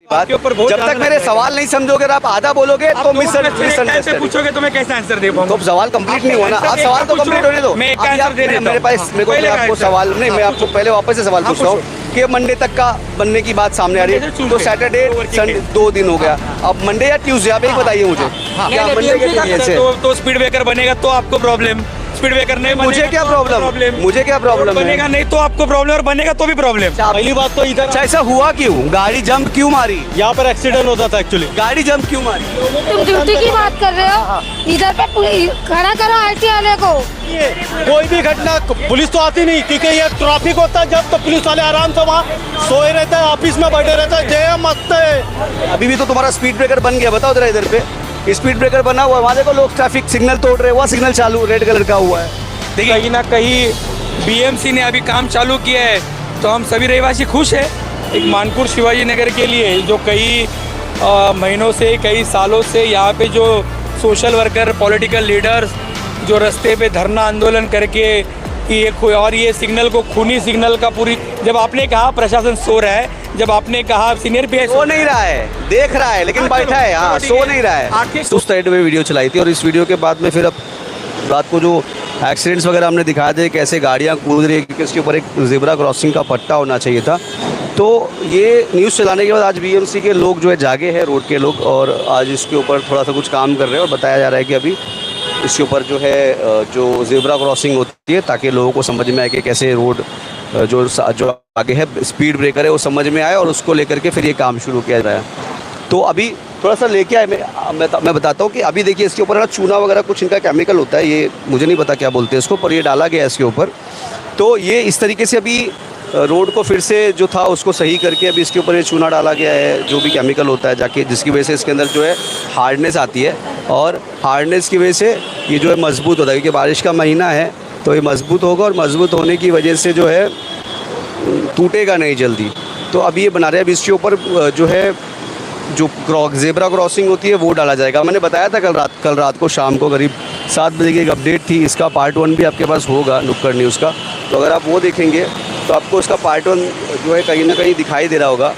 बात जब तक मेरे सवाल नहीं समझोगे आप आधा बोलोगे तो मिसअंडरस्टैंडिंग पूछोगे तो मैं कैसे आंसर दे पाऊंगा? तो सवाल कंप्लीट नहीं हुआ ना। आप सवाल तो कंप्लीट होने दो। मैं एक आंसर दे देता हूं। मेरे पास मैं आपको सवाल नहीं, मैं आपको पहले वापस से सवाल पूछ रहा हूँ कि मंडे तक का बनने की बात सामने आ रही है, तो सैटरडे संडे 2 दिन हो गया, अब मंडे या ट्यूसडे आप एक बताइए मुझे क्या मंडे के दिन से तो स्पीड ब्रेकर बनेगा तो आपको प्रॉब्लम, स्पीड ब्रेकर नहीं मुझे क्या प्रॉब्लम, मुझे क्या प्रॉब्लम बनेगा नहीं तो आपको प्रॉब्लम, और बनेगा तो भी प्रॉब्लम। पहली बात तो इधर ऐसा हुआ क्यों, गाड़ी जंप क्यों मारी, यहाँ पर एक्सीडेंट होता था एक्चुअली, गाड़ी जंप क्यों मारी? तुम ड्यूटी की बात कर रहे हो, इधर पे खड़ा करो आरटी वाले को। कोई भी घटना पुलिस तो आती नहीं, क्योंकि ये ट्रैफिक होता है जब, तो पुलिस वाले आराम से वहाँ सोए रहते हैं, ऑफिस में बैठे रहते हैं, जय मस्त है। अभी भी तो तुम्हारा स्पीड ब्रेकर बन गया, बताओ जरा इधर पे स्पीड ब्रेकर बना हुआ है, वहाँ देखो लोग ट्रैफिक सिग्नल तोड़ रहे हैं, वहाँ सिग्नल चालू रेड कलर का हुआ है। देखिए कहीं ना कहीं बीएमसी ने अभी काम चालू किया है तो हम सभी रहवासी खुश हैं। एक मानपुर शिवाजी नगर के लिए जो कई महीनों से, कई सालों से यहाँ पे जो सोशल वर्कर, पॉलिटिकल लीडर्स जो रास्ते पे धरना आंदोलन करके कि ये सिग्नल को खूनी सिग्नल का पूरी, जब आपने कहा प्रशासन सो रहा है, जब आपने कहा सीनियर पे सो नहीं रहा है, देख रहा है लेकिन बैठा है, हाँ सो नहीं रहा है। उस साइड में वीडियो चलाई थी और इस वीडियो के बाद में फिर अब रात को जो एक्सीडेंट्स वगैरह हमने दिखाया थे, कैसे गाड़ियाँ कूद रही है, क्योंकि उसके ऊपर एक ज़ेब्रा क्रॉसिंग का पट्टा होना चाहिए था। तो ये न्यूज़ चलाने के बाद आज बीएमसी के लोग जो है जागे हैं, रोड के लोग, और आज इसके ऊपर थोड़ा सा कुछ काम कर रहे हैं और बताया जा रहा है कि अभी इसके ऊपर जो है जो ज़ेब्रा क्रॉसिंग होती है ताकि लोगों को समझ में आए कि कैसे रोड जो आगे है स्पीड ब्रेकर है वो समझ में आए, और उसको लेकर के फिर ये काम शुरू किया जाए। तो अभी थोड़ा सा लेके आए, मैं बताता हूँ कि अभी देखिए इसके ऊपर ना चूना वगैरह कुछ इनका केमिकल होता है, ये मुझे नहीं पता क्या बोलते हैं इसको, पर ये डाला गया है इसके ऊपर। तो ये इस तरीके से अभी रोड को फिर से जो था उसको सही करके अभी इसके ऊपर ये चूना डाला गया है, जो भी केमिकल होता है जाके, जिसकी वजह से इसके अंदर जो है हार्डनेस आती है, और हार्डनेस की वजह से ये जो है मजबूत होता है, क्योंकि बारिश का महीना है तो ये मजबूत होगा, और मजबूत होने की वजह से जो है टूटेगा नहीं जल्दी। तो अभी ये बना रहे हैं, अभी इसके ऊपर जो है जो ज़ेब्रा क्रॉसिंग होती है वो डाला जाएगा। मैंने बताया था कल रात को शाम को करीब 7 बजे की एक अपडेट थी, इसका पार्ट 1 भी आपके पास होगा नुक्कड़ न्यूज़ का, तो अगर आप वो देखेंगे तो आपको इसका पार्ट 1 जो है कहीं ना कहीं दिखाई दे रहा होगा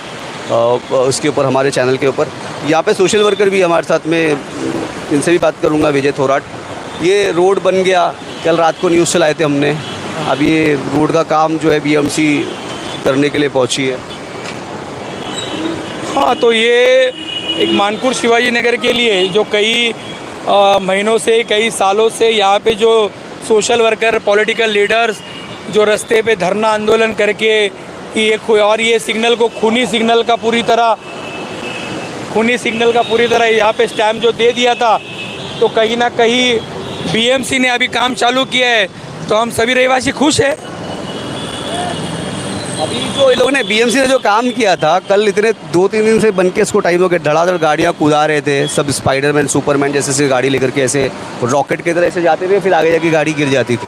उसके ऊपर, हमारे चैनल के ऊपर। यहाँ पे सोशल वर्कर भी हमारे साथ में, इनसे भी बात करूँगा, विजय थोराट। ये रोड बन गया, कल रात को न्यूज़ चलाए थे हमने, अब ये रोड का काम जो है बीएमसी करने के लिए पहुँची है। हाँ, तो ये एक मानपुर शिवाजी नगर के लिए जो कई महीनों से, कई सालों से यहाँ पे जो सोशल वर्कर, पॉलिटिकल लीडर्स जो रास्ते पे धरना आंदोलन करके कि ये सिग्नल को खूनी सिग्नल का पूरी तरह यहाँ पे स्टैम्प जो दे दिया था, तो कहीं ना कहीं बीएमसी ने अभी काम चालू किया है तो हम सभी रहवासी खुश हैं। अभी जो लोगों ने बीएमसी ने जो काम किया था कल, इतने 2-3 दिन से बन के इसको टाइम हो गया, धड़ाधड़ गाड़ियाँ कूदा रहे थे सब, स्पाइडरमैन, सुपरमैन जैसे गाड़ी लेकर के ऐसे रॉकेट की तरह से जाते थे, फिर आगे जाके गाड़ी गिर जाती थी।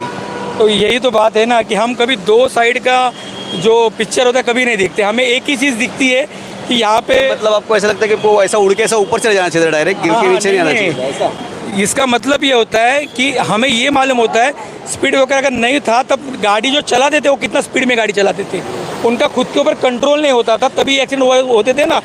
तो यही तो बात है ना कि हम कभी 2 साइड का जो पिक्चर होता है कभी नहीं दिखते, हमें एक ही चीज़ दिखती है कि यहाँ पे, मतलब आपको ऐसा लगता है कि वो ऐसा उड़ के ऐसा ऊपर चले जाना चाहिए, डायरेक्ट गिर के नीचे नहीं आना चाहिए। इसका मतलब ये होता है कि हमें ये मालूम होता है स्पीड ब्रेकर अगर नहीं था तब गाड़ी जो चलाते थे वो कितना स्पीड में गाड़ी चलाते थे, उनका खुद के ऊपर कंट्रोल नहीं होता था, तभी एक्सीडेंट होते थे ना।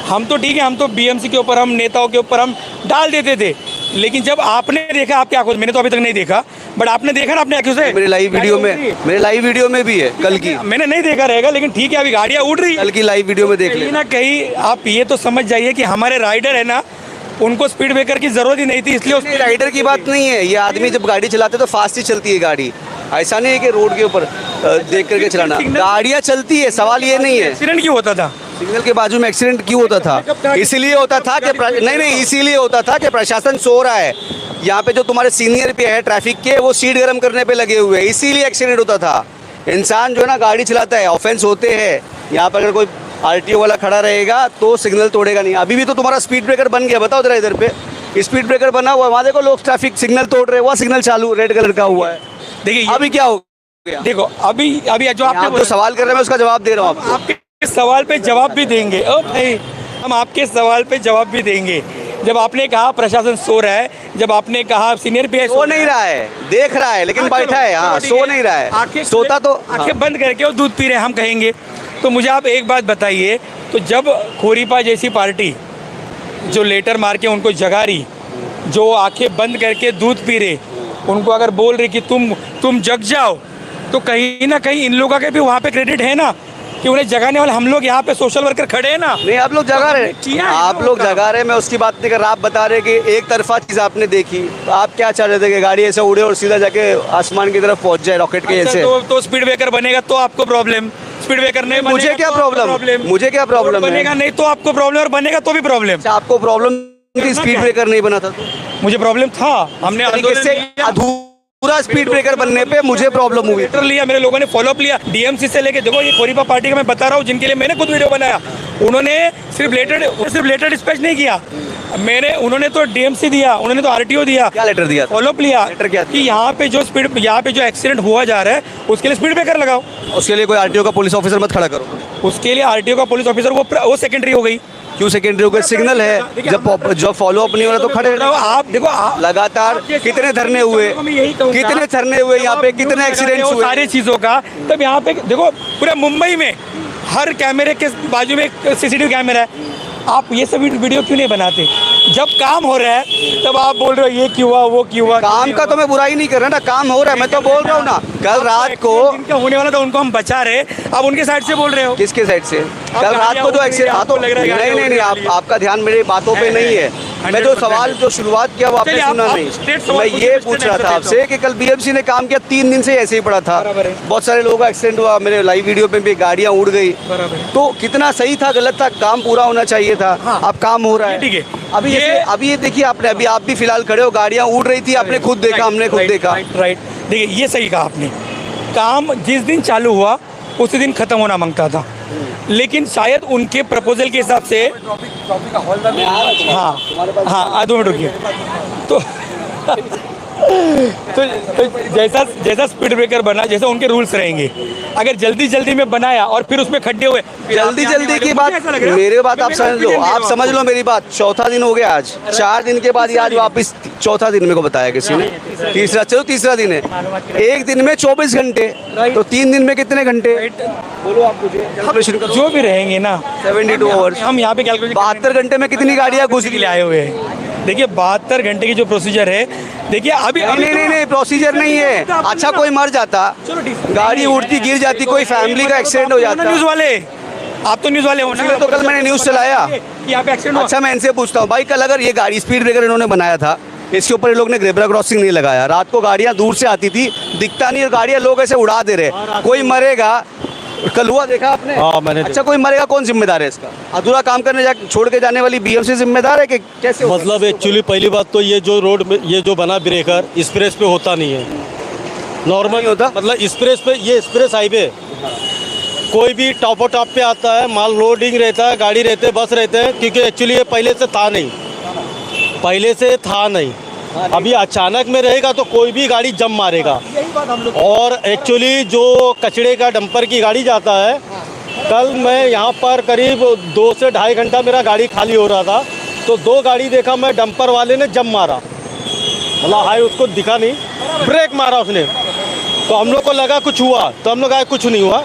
हम तो ठीक है, हम तो बीएमसी के ऊपर, हम नेताओं के ऊपर हम डाल देते थे, लेकिन जब आपने देखा, आप क्या खुद, मैंने तो अभी तक नहीं देखा, बट आपने देखा ना अपने आंखों से, मेरे लाइव वीडियो में भी है कल की, मैंने नहीं देखा रहेगा, लेकिन ठीक है अभी गाड़ियाँ उड़ रही, कल की लाइव वीडियो में देख लेना। कहीं आप ये तो समझ जाइए कि हमारे राइडर है ना, उनको स्पीड ब्रेकर की जरूरत ही नहीं थी, इसलिए राइडर की बात नहीं है, ये आदमी जब गाड़ी चलाते तो फास्ट ही चलती है गाड़ी, ऐसा नहीं है कि रोड के ऊपर देख करके चलाना, गाड़ियाँ चलती है, सवाल ये नहीं है। एक्सीडेंट क्यों होता था? सिग्नल के बाजू में एक्सीडेंट क्यों होता था? इसीलिए होता था कि इसीलिए होता था कि प्रशासन सो रहा है, यहाँ पे जो तुम्हारे सीनियर पे है ट्रैफिक के, वो सीट गर्म करने पे लगे हुए हैं, इसीलिए एक्सीडेंट होता था। इंसान जो है ना गाड़ी चलाता है, ऑफेंस होते हैं, यहाँ पर अगर कोई आरटीओ वाला खड़ा रहेगा तो सिग्नल तोड़ेगा नहीं। अभी भी तो तुम्हारा स्पीड ब्रेकर बन गया, बताओ जरा इधर पे स्पीड ब्रेकर बना हुआ है, वहाँ देखो लोग ट्रैफिक सिग्नल तोड़ रहे हैं, वहाँ सिग्नल चालू रेड कलर का हुआ है। देखिए अभी क्या हो गया, देखो अभी जो आपने जो सवाल कर रहे हैं मैं उसका जवाब दे रहा हूँ, आपके सवाल पे जवाब भी देंगे। भाई हम आपके सवाल पे जवाब भी देंगे। जब आपने कहा प्रशासन सो रहा है, जब आपने कहा सीनियर पे सो नहीं रहा है, देख रहा है लेकिन बैठा है, हाँ सो नहीं रहा है, सोता तो आंखें बंद करके वो दूध पी रहे हैं हम कहेंगे। तो मुझे आप एक बात बताइए तो जब खोरीपा जैसी पार्टी जो लेटर मार के उनको जगा रही, जो आंखें बंद करके दूध पी रहे, उनको अगर बोल रही कि तुम जग जाओ, तो कहीं ना कहीं इन लोगों के भी वहाँ पे क्रेडिट है ना कि उन्हें जगाने वाले हम लोग यहाँ पे सोशल वर्कर खड़े हैं ना। नहीं, आप लोग जगा रहे किया है आप लोग जगा रहे, मैं उसकी बात नहीं कर रहा। आप बता रहे कि एक तरफा चीज़ आपने देखी, तो आप क्या चाह रहे थे कि गाड़ी ऐसे उड़े और सीधा जाके आसमान की तरफ पहुंच जाए रॉकेट के जैसे? तो स्पीड ब्रेकर बनेगा तो आपको प्रॉब्लम, स्पीड ब्रेकर नहीं मुझे बनेगा क्या तो आपको प्रॉब्लम? मुझे क्या प्रॉब्लम बनेगा है? नहीं तो आपको प्रॉब्लम, और बनेगा तो भी प्रॉब्लम। अच्छा, आपको प्रॉब्लम स्पीड ब्रेकर नहीं बना था तो? मुझे प्रॉब्लम था, हमने तरीके से अधूरा स्पीड ब्रेकर बनने पे मुझे प्रॉब्लम हुई। लेटर लिया, मेरे लोगों ने फॉलोअप लिया डीएमसी से लेके। देखो ये खोरीपा पार्टी का मैं बता रहा हूँ, जिनके लिए मैंने खुद वीडियो बनाया, उन्होंने सिर्फ लेटर डिस्पैच नहीं किया, उन्होंने तो डीएमसी दिया, उन्होंने तो आरटीओ दिया। क्या लेटर दिया? फॉलोअप लिया। लेटर क्या कि यहाँ पे जो एक्सीडेंट हुआ जा रहा है उसके लिए स्पीड ब्रेकर लगाओ। उसके लिए कोई आरटीओ का पुलिस ऑफिसर मत खड़ा करो। उसके लिए आरटीओ का पुलिस ऑफिसर वो सेकेंडरी हो गई। क्यों सेकेंडरी हो गए? सिग्नल है, जब फॉलो अप नहीं हो रहा तो खड़े रहो। आप देखो, आप लगातार कितने धरने हुए, कितने धरने हुए यहाँ पे, कितने एक्सीडेंट्स हुए, सारी चीज़ों का। तब यहाँ पे देखो पूरे मुंबई में हर कैमरे के बाजू में एक सीसीटीवी कैमरा है। आप ये सब वीडियो क्यों नहीं बनाते? जब काम हो रहा है तब आप बोल रहे हो ये क्यों हुआ, वो क्यों हुआ। काम का तो मैं बुराई नहीं कर रहा ना, काम हो रहा है, मैं तो बोल रहा हूँ ना। कल रात को जिनका होने वाला था उनको हम बचा रहे, आप उनके साइड से बोल रहे हो। किसके साइड से? कल रात को जो एक्सीडेंट, हाँ तो नहीं, आपका ध्यान मेरी बातों पे नहीं है। मैं जो सवाल जो शुरुआत किया वो आपने सुना नहीं। मैं ये पूछ रहा था आपसे कि कल बीएमसी ने काम किया, 3 दिन से ऐसे ही पड़ा था, बहुत सारे लोगों का एक्सीडेंट हुआ, मेरे लाइव वीडियो पे भी गाड़ियाँ उड़ गई। तो कितना सही था, गलत था, काम पूरा होना चाहिए था। अब काम हो रहा है, ठीक है। अभी ये देखिए आपने, अभी आप भी फिलहाल खड़े हो, गाड़ियाँ उड़ रही थी, आपने खुद देखा, हमने खुद देखा। राइट, देखिए ये सही कहा आपने। काम जिस दिन चालू हुआ उसी दिन खत्म होना मांगता था, लेकिन शायद उनके प्रपोजल के हिसाब से हाँ 2 मिनट रुकिए। तो जैसा स्पीड ब्रेकर बना, जैसा उनके रूल्स रहेंगे, अगर जल्दी में बनाया और फिर उसमें खड्डे हुए, जल्दी की बात, मेरी बात आप समझ लो, आप समझ लो मेरी बात। चौथा दिन हो गया आज, 4 दिन के बाद आज वापस चौथा दिन मेरे को बताया किसी ने, तीसरा दिन है। एक दिन में 24 घंटे, तो 3 दिन में कितने घंटे? बोलो आप मुझे, कैलकुलेशन करो। जो भी रहेंगे ना 72 आवर्स, हम यहाँ पे कैलकुलेशन 72 घंटे में कितनी गाड़ियाँ घुस के लिए आए हुए हैं। देखिए 72 घंटे की जो प्रोसीजर है, देखिए अभी नहीं प्रोसीजर नहीं है। अच्छा कोई मर जाता, गाड़ी उड़ती गिर जाती, कोई फैमिली का एक्सीडेंट हो जाता। न्यूज़ वाले, आप तो न्यूज़ वाले हो ना। तो कल मैंने न्यूज़ चलाया, यहाँ पे एक्सीडेंट। अच्छा मैं इनसे पूछता हूँ भाई, कल अगर ये गाड़ी स्पीड ब्रेकर इन्होंने बनाया था, इसके ऊपर ये लोग ने ज़ेब्रा क्रॉसिंग नहीं लगाया, रात को गाड़ियाँ दूर से आती थी, दिखता नहीं, और गाड़ियाँ लोग ऐसे उड़ा दे रहे, कोई मरेगा। कल हुआ, देखा आपने? हाँ मैंने। अच्छा कोई मरेगा, कौन जिम्मेदार है इसका? अधूरा काम करने छोड़ के जाने वाली बीएमसी जिम्मेदार है कि कैसे? मतलब एक्चुअली पहली बात तो ये जो रोड में ये जो बना ब्रेकर एक्सप्रेस पे होता नहीं है, नॉर्मल होता, मतलब एक्सप्रेस पे, ये एक्सप्रेस हाईवे कोई भी टॉप पे आता है, माल लोडिंग रहता है, गाड़ी रहते हैं, बस रहते हैं, क्योंकि एक्चुअली ये पहले से था नहीं, अभी अचानक में रहेगा तो कोई भी गाड़ी जम मारेगा। और एक्चुअली जो कचड़े का डंपर की गाड़ी जाता है, कल मैं यहाँ पर करीब 2 से 2.5 घंटा मेरा गाड़ी खाली हो रहा था, तो 2 गाड़ी देखा मैं, डंपर वाले ने जम मारा, मतलब हाई उसको दिखा नहीं, ब्रेक मारा उसने, तो हम लोग को लगा कुछ हुआ, तो हम लोग आए, कुछ नहीं हुआ।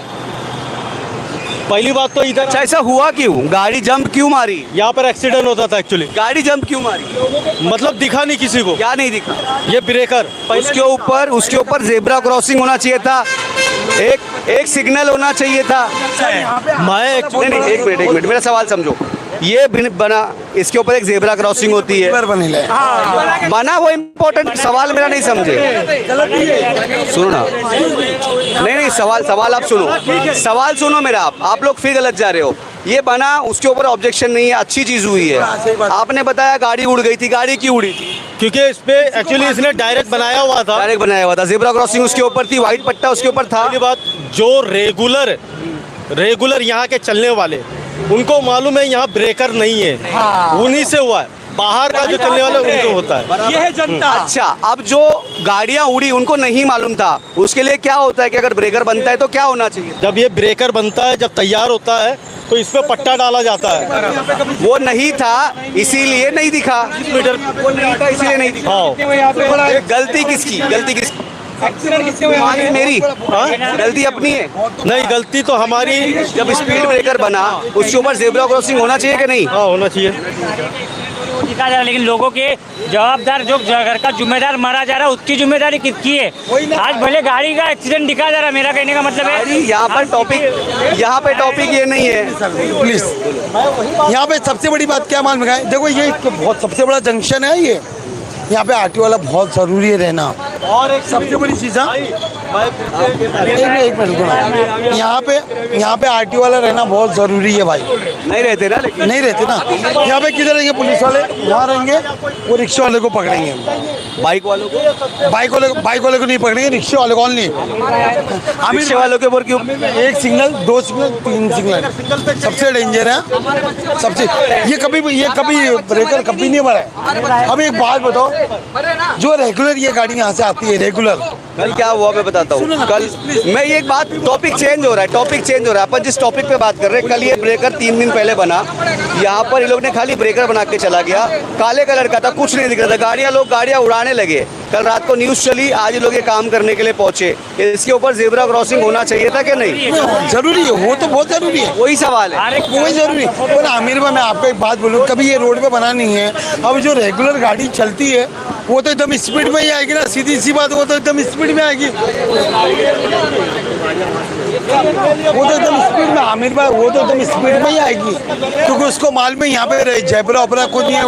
पहली बात तो इधर। अच्छा ऐसा हुआ क्यों? गाड़ी जंप क्यों मारी? यहाँ पर एक्सीडेंट होता था एक्चुअली। गाड़ी जंप क्यों मारी? मतलब दिखा नहीं किसी को। क्या नहीं दिखा? ये ब्रेकर, उसके ऊपर ज़ेब्रा क्रॉसिंग होना चाहिए था, एक सिग्नल होना चाहिए था। मैं नहीं, एक मिनट मेरा सवाल समझो। ये बना, इसके ऊपर एक ज़ेब्रा क्रॉसिंग होती है, बना, वो इम्पोर्टेंट सवाल मेरा नहीं समझे। सुनो ना, नहीं सवाल आप सुनो, सवाल सुनो मेरा। आप लोग फिर गलत जा रहे हो। ये बना, उसके ऊपर ऑब्जेक्शन नहीं है, अच्छी चीज़ हुई है। आपने बताया गाड़ी उड़ गई थी, गाड़ी क्यों उड़ी थी? क्योंकि इस पे एक्चुअली इसने डायरेक्ट बनाया हुआ था, ज़ेब्रा क्रॉसिंग उसके ऊपर थी, व्हाइट पट्टा उसके ऊपर था। पहली बात, जो रेगुलर यहाँ के चलने वाले, उनको मालूम है यहाँ ब्रेकर नहीं है, उन्हीं से हुआ है। बाहर का जो चलने वाला उनको होता है, ये है जनता। अच्छा, अब जो गाड़ियाँ उड़ी उनको नहीं मालूम था, उसके लिए क्या होता है कि अगर ब्रेकर बनता है तो क्या होना चाहिए? जब ये ब्रेकर बनता है, जब तैयार होता है, तो इस पे पट्टा डाला जाता है। वो नहीं था इसीलिए नहीं दिखा, वो नहीं था इसीलिए नहीं दिखा। हाँ। गलती किसकी? एक्सीडेंट किससे हुआ यहाँ पे? मेरी हाँ? गलती अपनी है। नहीं, गलती तो हमारी। जब स्पीड ब्रेकर बना उसके ऊपर जेब्रा क्रॉसिंग होना चाहिए कि नहीं? हाँ, होना चाहिए। दिखा जा रहा है, लेकिन लोगों के जवाबदार जो घर का जिम्मेदार मारा जा रहा है उसकी जिम्मेदारी किसकी है? आज भले गाड़ी का एक्सीडेंट दिखा जा रहा है, मेरा कहने का मतलब है यहाँ पे टॉपिक ये नहीं है। प्लीज, यहाँ पे सबसे बड़ी बात क्या मालूम है? देखो ये बहुत सबसे बड़ा जंक्शन है ये, यहाँ पे आरटीओ वाला बहुत ज़रूरी है रहना। और एक सबसे बड़ी चीज़ है, एक मिनट रुको, यहाँ पे आरटीओ वाला रहना बहुत ज़रूरी है भाई। नहीं रहते ना, लेकिन नहीं रहते ना। यहाँ पे किधर रहेंगे पुलिस वाले? वहाँ रहेंगे, वो रिक्शा वाले को पकड़ेंगे। बाइक वालों को बाइक वाले को नहीं पकड़ेंगे, रिक्शा वाले को ऑनली। रिक्शे वालों के ऊपर क्यों? एक सिग्नल, 2 सिग्नल, 3 सिग्नल सबसे डेंजर है। सबसे ये कभी ब्रेकर कभी नहीं मारा है। अब एक बात बताओ, जो रेगुलर ये गाड़ी यहाँ से आती है रेगुलर, कल क्या हुआ मैं बताता हूँ। कल मैं ये एक बात, टॉपिक चेंज हो रहा है। अपन जिस टॉपिक पे बात कर रहे हैं, कल ये ब्रेकर 3 दिन पहले बना, यहाँ पर ये लोग ने खाली ब्रेकर बना के चला गया, काले कलर का था, कुछ नहीं दिख रहा था, लोग गाड़ियाँ उड़ाने लगे। कल रात को न्यूज़ चली, आज ये लोग ये काम करने के लिए पहुंचे। इसके ऊपर जेब्रा क्रॉसिंग होना चाहिए था कि नहीं? जरूरी है, वो तो बहुत जरूरी है, वही सवाल है, वही जरूरी है। पर आमिर भाई, मैं आपको एक बात बोलूँ, कभी ये रोड पे बना नहीं है। अब जो रेगुलर गाड़ी चलती है वो तो एकदम स्पीड में ही आएगी ना, सीधी सी बात, वो तो एकदम स्पीड में आएगी, आमिर भाई, वो तो एकदम स्पीड में ही आएगी, क्योंकि उसको मालूम है यहाँ पे जेब्रा ओब्रा कुछ नहीं है।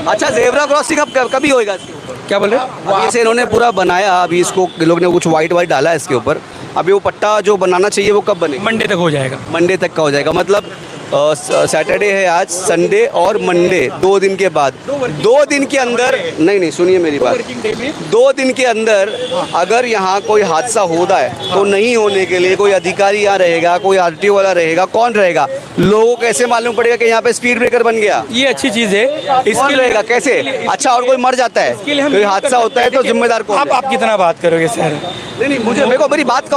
अच्छा, जेब्रा क्रॉसिंग अब कभी होएगा? क्या बोल रहे हैं? अभी से इन्होंने पूरा बनाया, अभी इसको लोग ने कुछ वाइट डाला है इसके ऊपर। अभी वो पट्टा जो बनाना चाहिए वो कब बनेगा? मंडे तक हो जाएगा। मंडे तक का हो जाएगा, मतलब सैटरडे है आज, संडे और मंडे, 2 दिन के बाद, 2 दिन के अंदर, नहीं सुनिए मेरी बात, 2 दिन के अंदर अगर यहाँ कोई हादसा होता है तो नहीं होने के लिए कोई अधिकारी यहाँ रहेगा, कोई आरटीओ वाला रहेगा, कौन रहेगा? लोगों को कैसे मालूम पड़ेगा कि यहाँ पे स्पीड ब्रेकर बन गया? ये अच्छी चीज़ है। इसके रहेगा कैसे? अच्छा, और कोई मर जाता है, कोई हादसा होता है तो जिम्मेदार कौन? आप कितना बात करोगे सर? नहीं, मेरी बात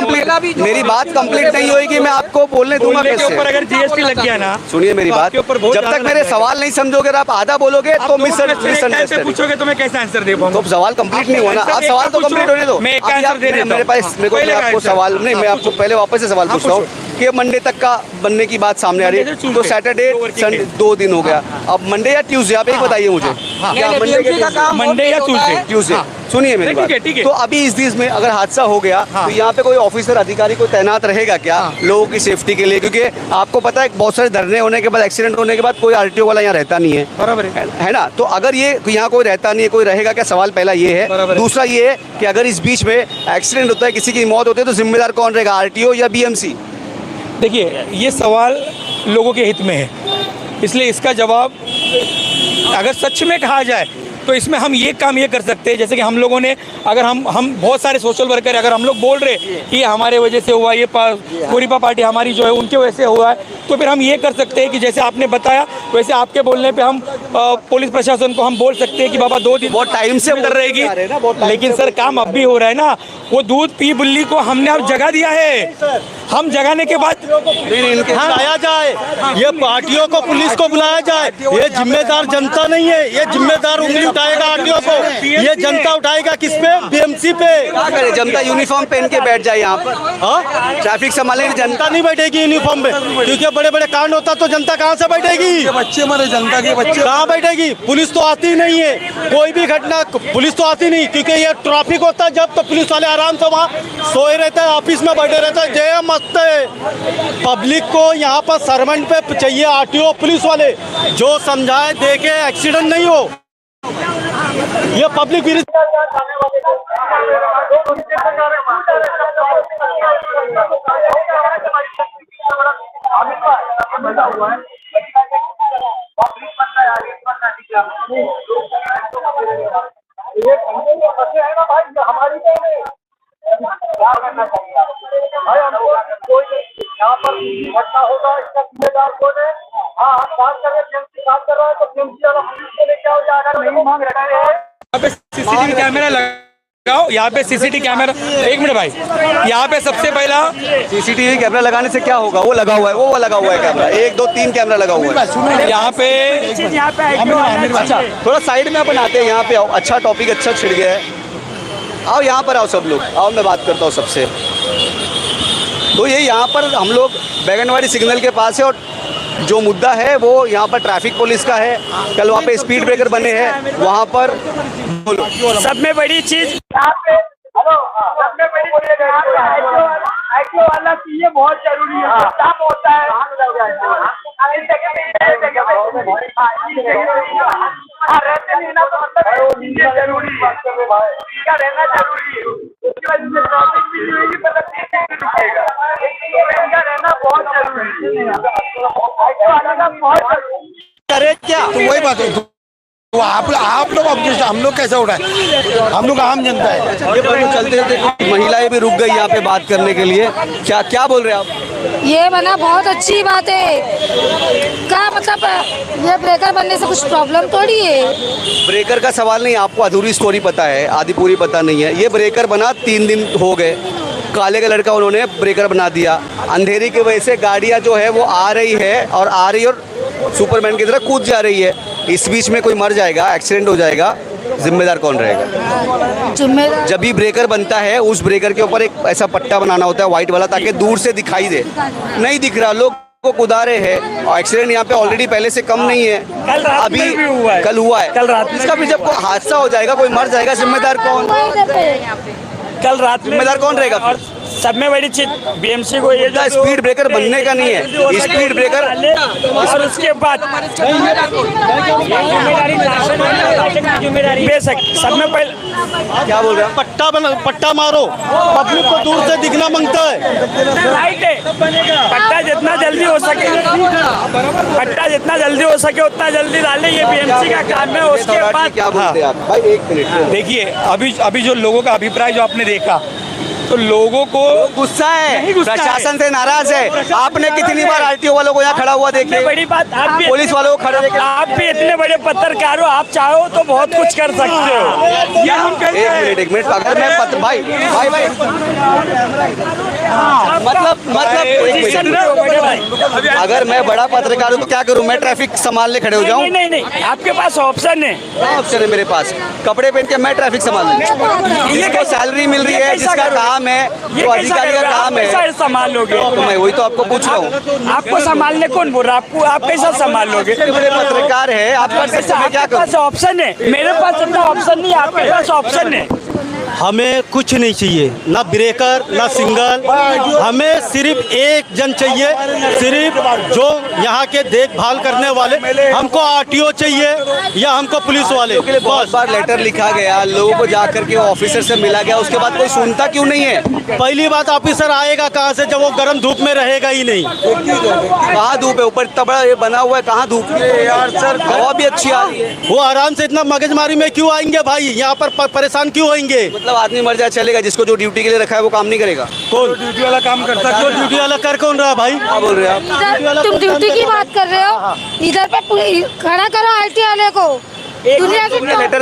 कंप्लीट नहीं होगी, मैं आपको बोलने दूंगा के कैसे? ऊपर अगर जीएसटी लग गया ना, सुनिए मेरी तो बात, आपके ऊपर बहुत जब तक ज़्यादा मेरे लगेगा। सवाल नहीं समझोगे और आप आधा बोलोगे तो कैसे पूछोगे तो मैं कैसे आंसर दे पाऊंगा? तो सवाल कंप्लीट नहीं हुआ ना। आप सवाल तो कंप्लीट होने दो। मैं एक अभी आंसर आप दे देता हूं। मेरे पास, मेरे को पहले आपको आंसर। सवाल नहीं, मैं आपको पहले वापस से सवाल पूछता हूँ कि मंडे तक का बनने की बात सामने आ रही है, तो सैटरडे संडे 2 दिन हो गया, अब मंडे या ट्यूसडे, आप एक बताइए मुझे, क्या मंडे या ट्यूसडे? सुनिए मेरी बात, ठीक है। तो अभी इस बीच में अगर हादसा हो गया तो यहाँ पे कोई ऑफिसर अधिकारी कोई तैनात रहेगा क्या लोगों की सेफ्टी के लिए? क्योंकि आपको पता है बहुत सारे धरने होने के बाद, एक्सीडेंट होने के बाद कोई आरटीओ वाला यहाँ रहता नहीं है, बराबर है ना? तो अगर ये यहाँ कोई रहता नहीं है, कोई रहेगा क्या? सवाल पहला ये है। दूसरा ये है कि अगर इस बीच में एक्सीडेंट होता है, किसी की मौत होती है, तो जिम्मेदार कौन रहेगा, आरटीओ या बीएमसी? देखिए, ये सवाल लोगों के हित में है, इसलिए इसका जवाब अगर सच में कहा जाए तो इसमें हम ये काम ये कर सकते हैं, जैसे कि हम लोगों ने, अगर हम बहुत सारे सोशल वर्कर, अगर हम लोग बोल रहे कि हमारे वजह से हुआ, ये कोरिपा पार्टी हमारी जो है उनके वजह से हुआ है, तो फिर हम ये कर सकते हैं कि जैसे आपने बताया वैसे आपके बोलने पे हम पुलिस प्रशासन को हम बोल सकते हैं कि बाबा 2 दिन बहुत टाइम से अंदर रहेगी, लेकिन सर काम अब भी हो रहा है ना। वो दूध पी बुल्ली को हमने अब जगा दिया है, हम जगाने के बाद बुलाया जाए, ये पार्टियों को, पुलिस को बुलाया जाए। ये जिम्मेदार जनता नहीं है, ये जिम्मेदार उंगली उठाएगा आरटीओ को, ये जनता उठाएगा किस पे? बीएमसी पे। क्या करे, जनता यूनिफॉर्म पहन के बैठ जाए यहाँ पर? हाँ, ट्रैफिक संभालने की जनता नहीं बैठेगी यूनिफॉर्म पे, क्योंकि बड़े बड़े कांड होता तो जनता कहाँ से बैठेगी? बच्चे मरे, जनता के बच्चे कहाँ बैठेगी? पुलिस तो आती नहीं है, कोई भी घटना पुलिस तो आती नहीं, क्योंकि ये ट्रैफिक होता है जब, तो पुलिस वाले आराम से वहाँ सोए रहते हैं, ऑफिस में बैठे रहते हैं। जय मस्त है, पब्लिक को यहाँ पर सर्वेंट पे चाहिए आरटीओ पुलिस वाले, जो समझाए देखे एक्सीडेंट नहीं हो। ये पब्लिक भी यहाँ पर घटना होगा, इसका जिम्मेदार कौन है? हाँ, हम बात कर रहे हैं, बात कर रहे हैं, तो बीएमसी वाला पुलिस को लेके आओ, अगर नहीं मांग रहे हैं। यहाँ पे सीसीटीवी कैमरा लगाओ, यहाँ पे सीसीटीवी कैमरा, एक मिनट भाई, यहाँ पे सबसे पहला सीसीटीवी कैमरा लगाने से क्या होगा? वो लगा हुआ है, वो लगा हुआ है कैमरा, 1 2 3 कैमरा लगा हुआ है यहाँ पे। अच्छा, थोड़ा साइड में अपन आते हैं, यहाँ पे आओ। अच्छा टॉपिक अच्छा छिड़ गया है। आओ यहाँ पर आओ सब लोग, आओ मैं बात करता हूँ सबसे। तो ये यहाँ पर हम लोग बैगनवाड़ी सिग्नल के पास है और जो मुद्दा है वो यहाँ पर ट्रैफिक पुलिस का है। कल वहाँ पे स्पीड ब्रेकर बने हैं, वहाँ पर सब में बड़ी चीज हेलो, सबसे बड़ी एक्टिव वाला चाहिए, बहुत जरूरी है। काम होता है रहते नहीं ना, तो मतलब चीजें जरूरी है, क्या रहना जरूरी है। उसकी वजह से ट्रैफिक भी नहीं होगी, मतलब रुकेगा, इनका रहना बहुत जरूरी है। एक्टिव वाला का बहुत जरूरी करे क्या, तो वही बात है। तो आप लोग ऑब्जेक्शन, हम लोग कैसे उठाए, हम लोग आम जनता है। ये पर चलते चलते महिलाएं भी रुक गई यहाँ पे बात करने के लिए। क्या क्या बोल रहे हैं आप? ये बना बहुत अच्छी बात है। क्या मतलब ये ब्रेकर बनने से कुछ प्रॉब्लम थोड़ी है। ब्रेकर का सवाल नहीं, आपको अधूरी स्टोरी पता है, आधी पूरी पता नहीं है। ये ब्रेकर बना 3 दिन हो गए, काले कलर का उन्होंने ब्रेकर बना दिया। अंधेरी की वजह से गाड़ियाँ जो है वो आ रही है और सुपरमैन की तरह कूद जा रही है। इस बीच में कोई मर जाएगा, एक्सीडेंट हो जाएगा, जिम्मेदार कौन रहेगा? जिम्मेदार जब भी ब्रेकर बनता है उस ब्रेकर के ऊपर एक ऐसा पट्टा बनाना होता है वाइट वाला, ताकि दूर से दिखाई दे। नहीं दिख रहा, लोग को कुदा रहे हैं और एक्सीडेंट यहाँ पे ऑलरेडी पहले से कम नहीं है, अभी कल हुआ है। कल रात में इसका भी जब कोई हादसा हो जाएगा, कोई मर जाएगा, जिम्मेदार कौन? कल रात में जिम्मेदार कौन रहेगा? और सब में बड़ी चीज बीएमसी को ये जो स्पीड ब्रेकर बनने का नहीं है, स्पीड ब्रेकर और उसके बाद जिम्मेदारी बेशक सब में पहले क्या बोल रहे हैं? पट्टा मारो, पब्लिक को दूर से दिखना मांगता है। राइट है, पट्टा जितना जल्दी हो सके, पट्टा जितना जल्दी हो सके उतना जल्दी डाले, ये बीएमसी का काम है। उसके बाद क्या बोलते हैं आप? भाई 1 मिनट देखिए, अभी जो लोगों का अभिप्राय जो आपने देखा, तो लोगों को गुस्सा है, गुस्सा है। प्रशासन से नाराज है। आपने कितनी बार आरटीओ वालों को यहाँ खड़ा हुआ देखे, बड़ी बात आप भी पुलिस वालों को खड़ा देखे। आप भी इतने बड़े पत्रकार हो, आप चाहो तो बहुत कुछ कर सकते हो। ये हम कहते हैं। एक मिनट अगर मैं भाई मतलब एक मिनट, अगर मैं बड़ा पत्रकार हूँ तो क्या करूँ? मैं ट्रैफिक संभालने खड़े हो जाऊँ? नहीं, आपके पास ऑप्शन है। क्या ऑप्शन है मेरे पास? कपड़े पहन के मैं ट्रैफिक संभालूं? जिसको सैलरी मिल रही है, जिसका काम है, जो अधिकारी का काम है, कैसा संभाल लोगे? तो मैं वही तो आपको पूछ रहा हूँ। आपको संभालने कौन बोल रहा है? आपको आप कैसा संभाल लोगे? बड़े पत्रकार है, आपका क्या करूँ? पास ऑप्शन है, मेरे पास इतना ऑप्शन नहीं, आपके पास ऑप्शन है। हमें कुछ नहीं चाहिए, ना ब्रेकर ना सिंगल, हमें सिर्फ एक जन चाहिए, सिर्फ जो यहाँ के देखभाल करने वाले। हमको आरटीओ चाहिए या हमको पुलिस वाले। बहुत बार लेटर लिखा गया, लोगों को जाकर के ऑफिसर से मिला गया, उसके बाद कोई सुनता क्यों नहीं है? पहली बात, ऑफिसर आएगा कहाँ से जब वो गर्म धूप में रहेगा ही नहीं। कहाँ धूप है? ऊपर इतना बड़ा ये बना हुआ है, कहाँ धूप है यार? सर हवा भी अच्छी आ रही है। वो आराम से इतना मगजमारी में क्यों आएंगे भाई? यहाँ पर परेशान क्यों होंगे? मतलब आदमी मर जाए चलेगा, जिसको जो ड्यूटी के लिए रखा है वो काम नहीं करेगा? कौन ड्यूटी वाला काम करता है? ड्यूटी वाला कर कौन रहा भाई? क्या बोल रहे हैं आप? इधर तुम ड्यूटी की बात कर रहे हो, इधर पे खड़ा करो आरटीओ वाले को। दुनिया की लेटर